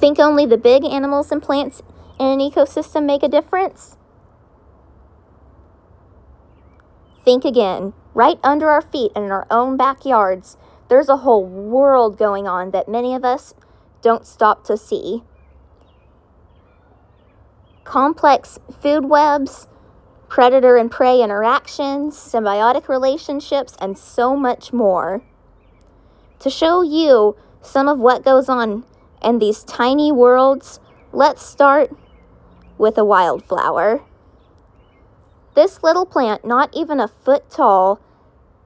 Think only the big animals and plants in an ecosystem make a difference? Think again. Right under our feet and in our own backyards, there's a whole world going on that many of us don't stop to see. Complex food webs, predator and prey interactions, symbiotic relationships, and so much more. To show you some of what goes on in these tiny worlds, let's start with a wildflower. This little plant, not even a foot tall,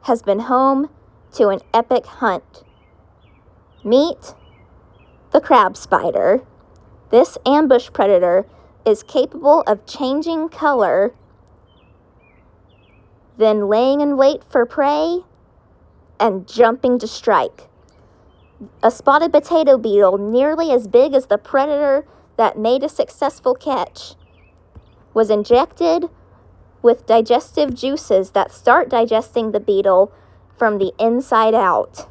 has been home to an epic hunt. Meet the crab spider. This ambush predator is capable of changing color, then laying in wait for prey and jumping to strike. A spotted potato beetle, nearly as big as the predator that made a successful catch, was injected with digestive juices that start digesting the beetle from the inside out.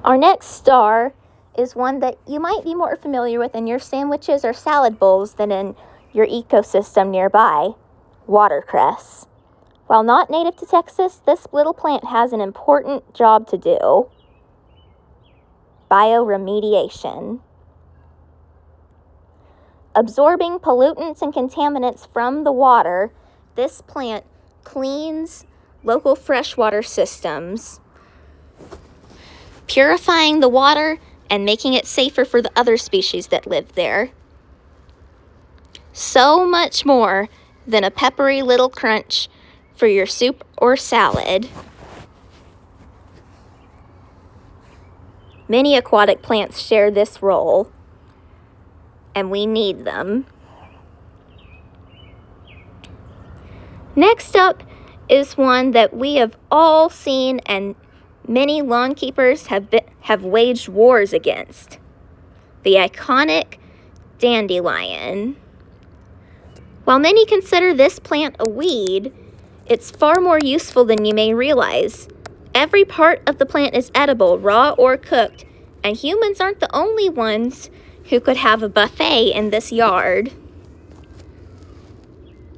Our next star is one that you might be more familiar with in your sandwiches or salad bowls than in your ecosystem nearby, watercress. While not native to Texas, this little plant has an important job to do: bioremediation. Absorbing pollutants and contaminants from the water, this plant cleans local freshwater systems, purifying the water and making it safer for the other species that live there. So much more than a peppery little crunch for your soup or salad. Many aquatic plants share this role, and we need them. Next up is one that we have all seen and many lawn keepers have waged wars against: the iconic dandelion. While many consider this plant a weed, it's far more useful than you may realize. Every part of the plant is edible, raw or cooked, and humans aren't the only ones who could have a buffet in this yard.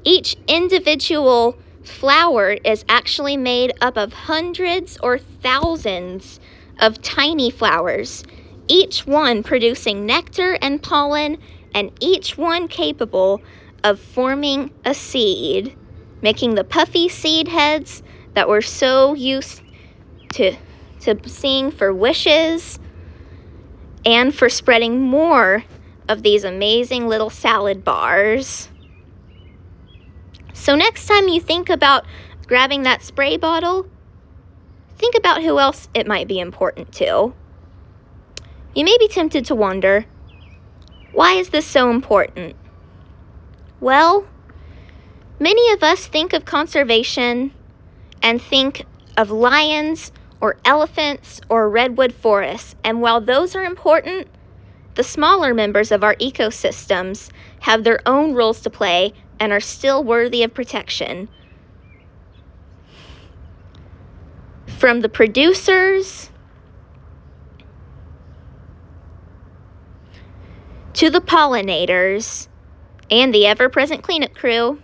Each individual flower is actually made up of hundreds or thousands of tiny flowers, each one producing nectar and pollen, and each one capable of forming a seed, making the puffy seed heads that we're so used to seeing for wishes, and for spreading more of these amazing little salad bars. So next time you think about grabbing that spray bottle, think about who else it might be important to. You may be tempted to wonder, why is this so important? Well, many of us think of conservation and think of lions or elephants or redwood forests, and while those are important, the smaller members of our ecosystems have their own roles to play and are still worthy of protection. From the producers to the pollinators and the ever-present cleanup crew,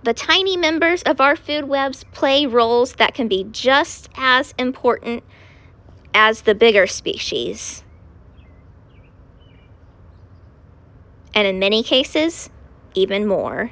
the tiny members of our food webs play roles that can be just as important as the bigger species. And in many cases, even more.